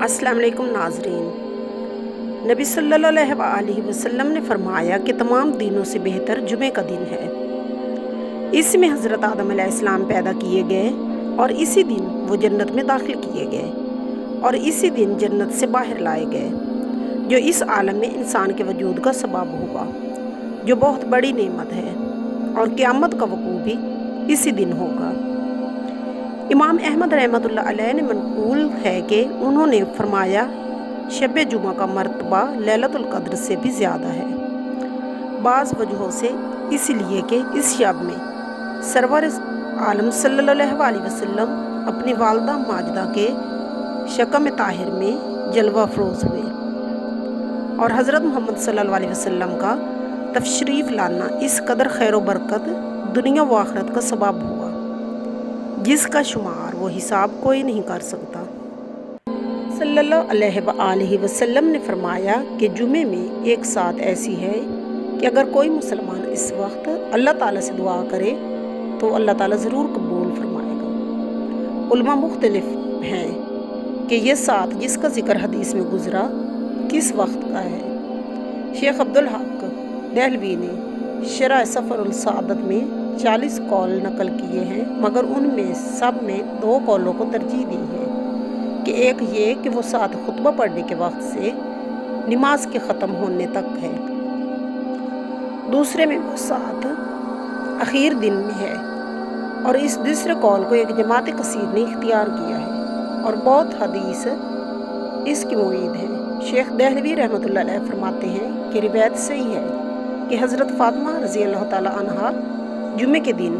अस्सलाम वालेकुम नाज़रीन। नबी सल्लल्लाहु अलैहि वसल्लम ने फरमाया कि तमाम दिनों से बेहतर जुमे का दिन है। इसमें हज़रत आदम अलैहिस्सलाम पैदा किए गए और इसी दिन वो जन्नत में दाखिल किए गए और इसी दिन जन्नत से बाहर लाए गए, जो इस आलम में इंसान के वजूद का सबब हुआ, जो बहुत बड़ी नेमत है। और क़यामत का वक़ू भी इसी दिन होगा। इमाम अहमद रहमतुल्लाह अलैह ने मनक़ूल है कि उन्होंने फरमाया, शब जुमा का मर्तबा लैलतुल क़द्र से भी ज़्यादा है। बाज़ वजहों से इसलिए कि इस शब में सरवर आलम सल्लल्लाहु अलैहि वसल्लम अपनी वालदा माजिदा के शकम ताहिर में जलवा अफरोज़ हुए और हज़रत मोहम्मद सल्लल्लाहु अलैहि वसल्लम का तशरीफ़ लाना इस कदर खैर व बरकत दुनिया व आखिरत का सबब हुआ, जिसका शुमार वो हिसाब कोई नहीं कर सकता। सल्लल्लाहु अलैहि वसल्लम ने फरमाया कि जुमे में एक साथ ऐसी है कि अगर कोई मुसलमान इस वक्त अल्लाह ताला से दुआ करे तो अल्लाह ताला ज़रूर कबूल फरमाएगा। उलमा मुख्तलिफ हैं कि ये साथ जिसका ज़िक्र हदीस में गुज़रा किस वक्त का है। शेख अब्दुल हक दहलवी ने शरह सफ़रुल सादत में 40 कौल नकल किए हैं, मगर उनमें सब में 2 कौलों को तरजीह दी है कि एक ये कि वो साथ खुतबा पढ़ने के वक्त से नमाज के ख़त्म होने तक है, दूसरे में वो साथ आखिर दिन में है, और इस दूसरे कौल को एक जमात कसीर ने इख्तियार किया है और बहुत हदीस इसकी मुईद है। शेख दहलवी रहमतुल्लाह अलैह फरमाते हैं कि रिवायत सही है कि हज़रत फ़ातिमा रज़ी अल्लाह ताला अन्हा जुमे के दिन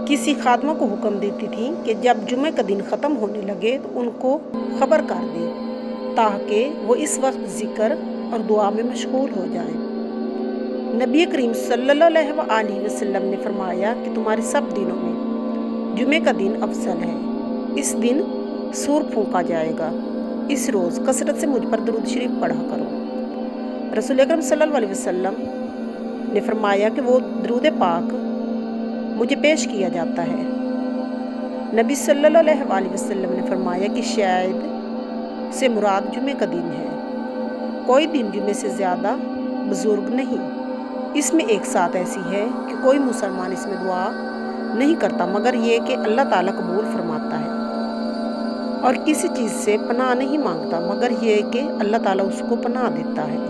किसी खादमा को हुक्म देती थी कि जब जुमे का दिन ख़त्म होने लगे तो उनको ख़बर कर दें ताकि वो इस वक्त ज़िक्र और दुआ में मशगूल हो जाएं। नबी करीम सल्लल्लाहु अलैहि वसल्लम ने फरमाया कि तुम्हारे सब दिनों में जुमे का दिन अफजल है। इस दिन सूर फूंका जाएगा। इस रोज़ कसरत से मुझ पर दुरूद शरीफ पढ़ा करो। रसूल अकरम सल्लल्लाहु अलैहि वसल्लम ने फरमाया कि वो दुरूद पाक मुझे पेश किया जाता है। नबी सल्लल्लाहु अलैहि वसल्लम ने फरमाया कि शायद से मुराद जुमे का दिन है। कोई दिन जुमे से ज़्यादा बुजुर्ग नहीं। इसमें एक साथ ऐसी है कि कोई मुसलमान इसमें दुआ नहीं करता मगर ये कि अल्लाह ताला कबूल फरमाता है, और किसी चीज़ से पनाह नहीं मांगता मगर ये कि अल्लाह ताला उसको पनाह देता है।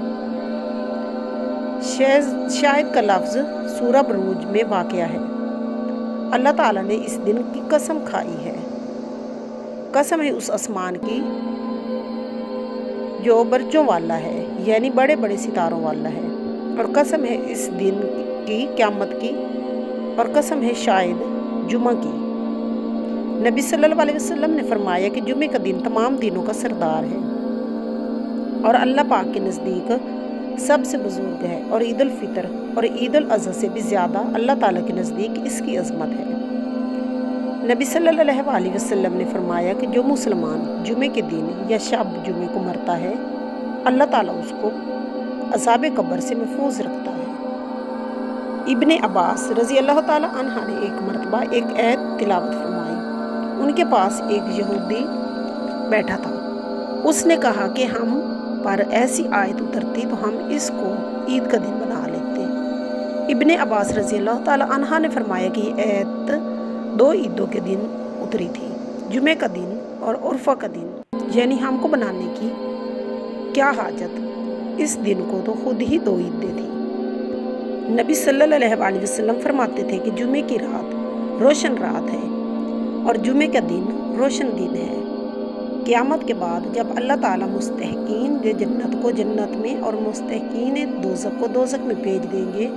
शायद का लफ्ज़ सूरह बुरूज में वाक़या है। अल्लाह ताला ने इस दिन की कसम खाई है। कसम है उस आसमान की जो बरजों वाला है, यानी बड़े बड़े सितारों वाला है, और कसम है इस दिन की क़यामत की, और कसम है शायद जुमा की। नबी सल्लल्लाहु अलैहि वसल्लम ने फरमाया कि जुमे का दिन तमाम दिनों का सरदार है और अल्लाह पाक के नज़दीक सबसे बुजुर्ग है, और ईद उल फितर और ईद उल अज़हा से भी ज़्यादा अल्लाह ताला के नज़दीक इसकी अज़मत है। नबी सल्लल्लाहु अलैहि वसल्लम ने फरमाया कि जो मुसलमान जुमे के दिन या शब जुमे को मरता है अल्लाह ताला उसको अज़ाब कब्र से महफूज रखता है। इब्ने अब्बास रज़ी अल्लाह ताला अन्हा ने एक मरतबा एक आयत तिलावत फरमाई। उनके पास एक यहूदी बैठा था। उसने कहा कि हम पर ऐसी आयत उतरती तो हम इसको ईद का दिन बना लेते। इब्ने अब्बास रज़ी अल्लाह ताला अन्हा ने फरमाया कि ये आयत 2 ईदों के दिन उतरी थी, जुमे का दिन और उर्फ़ा का दिन, यानी हमको बनाने की क्या हाजत, इस दिन को तो खुद ही 2 ईदें थी। नबी सल्लल्लाहु अलैहि वसल्लम फरमाते थे कि जुमे की रात रोशन रात है और जुमे का दिन रोशन दिन है। क़यामत के बाद जब अल्लाह ताला मुस्तहक़ीन जन्नत को जन्नत में और मुस्तहक़ीन दोज़ख को दोज़ख में भेज देंगे,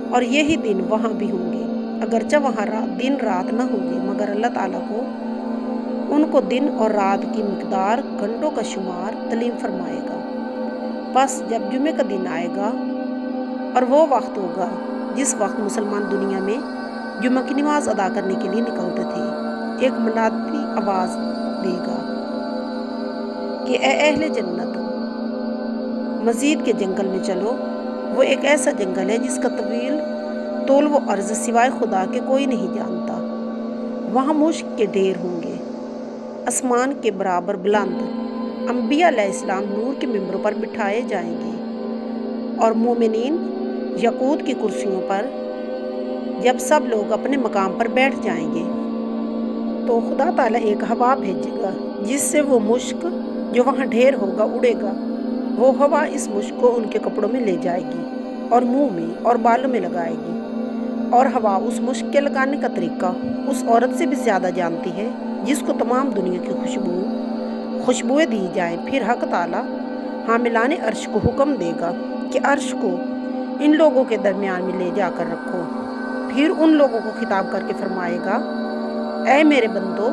और यही दिन वहाँ भी होंगे, अगरचे वहाँ दिन रात ना होंगे, मगर अल्लाह ताला को उनको दिन और रात की मिक़दार घंटों का शुमार तलीम फरमाएगा। बस जब जुमे का दिन आएगा और वो वक्त होगा जिस वक्त मुसलमान दुनिया में जुमा की नमाज अदा करने के लिए निकलते थे, एक मुनादी आवाज़ देगा कि ए अहले जन्नत, मज़ीद के जंगल में चलो। वो एक ऐसा जंगल है जिसका तवील तोल व अर्ज़ सिवाय खुदा के कोई नहीं जानता। वहाँ मुश्क के ढेर होंगे, आसमान के बराबर बुलंद انبیاء علیہ السلام نور کے ممبروں پر بٹھائے جائیں گے اور مومنین یاقوت کی کرسیوں پر جب سب لوگ اپنے مقام پر بیٹھ جائیں گے تو خدا تعالیٰ ایک ہوا بھیجے گا جس سے وہ مشک جو وہاں ڈھیر ہوگا اڑے گا۔ وہ ہوا اس مشک کو ان کے کپڑوں میں لے جائے گی اور منہ میں اور بالوں میں لگائے گی، اور ہوا اس مشک کے لگانے کا طریقہ اس عورت سے بھی زیادہ جانتی ہے جس کو تمام دنیا کی خوشبوئیں دی جائیں۔ پھر حق تعالیٰ حاملان عرش کو حکم دے گا کہ عرش کو ان لوگوں کے درمیان میں لے جا کر رکھو۔ پھر ان لوگوں کو خطاب کر کے فرمائے گا، اے میرے بندو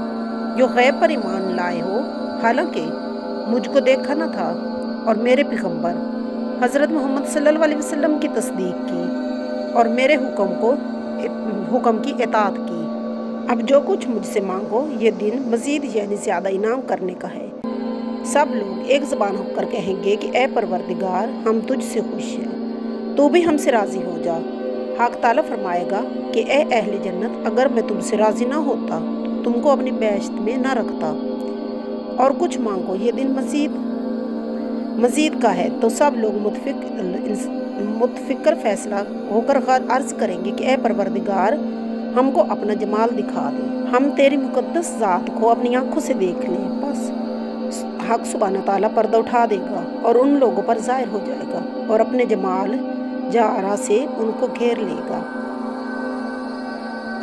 جو غیب پر ایمان لائے ہو، حالانکہ مجھ کو دیکھا نہ تھا اور میرے پیغمبر حضرت محمد صلی اللہ علیہ وسلم کی تصدیق کی اور میرے حکم کی اطاعت کی۔ اب جو کچھ مجھ سے مانگو، یہ دن مزید یعنی زیادہ انعام کرنے کا ہے۔ سب لوگ ایک زبان ہو کر کہیں گے کہ اے پروردگار، ہم تجھ سے خوش ہیں، تو بھی ہم سے راضی ہو جا۔ حق تعالیٰ فرمائے گا کہ اے اہل جنت، اگر میں تم سے راضی نہ ہوتا تو تم کو اپنی بہشت میں نہ رکھتا، اور کچھ مانگو، یہ دن مزید کا ہے۔ تو سب لوگ متفکر فیصلہ ہو کر عرض کریں گے کہ اے پروردگار، ہم کو اپنا جمال دکھا دے، ہم تیری مقدس ذات کو اپنی آنکھوں سے دیکھ لیں۔ بس حق سبحانہ تعالیٰ پردہ اٹھا دے گا اور ان لوگوں پر ظاہر ہو جائے گا اور اپنے جمال جارہ سے ان کو گھیر لے گا۔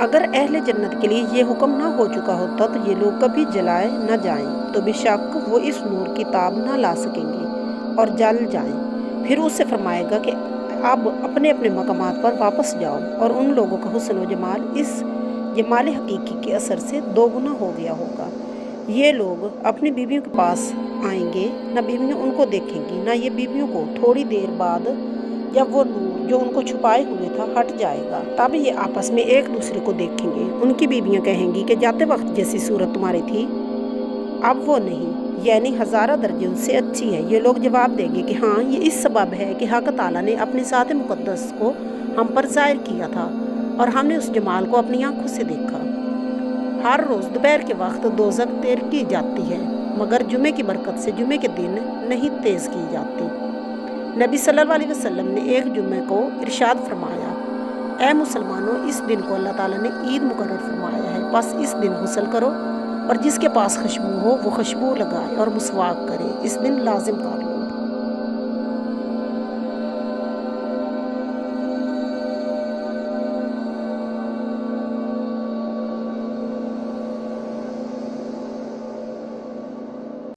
اگر اہل جنت کے لیے یہ حکم نہ ہو چکا ہوتا تو یہ لوگ کبھی جلائے نہ جائیں، تو بے شک وہ اس نور کی تاب نہ لا سکیں گے اور جل جائیں۔ پھر اس سے فرمائے گا کہ اب اپنے اپنے مقامات پر واپس جاؤ، اور ان لوگوں کا حسن و جمال اس جمال حقیقی کے اثر سے دو گنا ہو گیا ہوگا۔ یہ لوگ اپنی بیویوں کے پاس آئیں گے، نہ بیویاں ان کو دیکھیں گی، نہ یہ بیویوں کو۔ تھوڑی دیر بعد جب وہ نور جو ان کو چھپائے ہوئے تھا ہٹ جائے گا، تب یہ آپس میں ایک دوسرے کو دیکھیں گے۔ ان کی بیویاں کہیں گی کہ جاتے وقت جیسی صورت تمہاری تھی اب وہ نہیں، یعنی ہزارہ درجے ان سے اچھی ہے۔ یہ لوگ جواب دیں گے کہ ہاں، یہ اس سبب ہے کہ حق تعالیٰ نے اپنی ذات مقدس کو ہم پر ظاہر کیا تھا اور ہم نے اس جمال کو اپنی آنکھوں سے دیکھا۔ ہر روز دوپہر کے وقت دوزخ تیز کی جاتی ہے، مگر جمعے کی برکت سے جمعے کے دن نہیں تیز کی جاتی۔ نبی صلی اللہ علیہ وسلم نے ایک جمعے کو ارشاد فرمایا، اے مسلمانوں، اس دن کو اللہ تعالیٰ نے عید مقرر فرمایا ہے، بس اس دن غسل کرو اور جس کے پاس خوشبو ہو وہ خوشبو لگائے اور مسواک کرے، اس دن لازم کر لو۔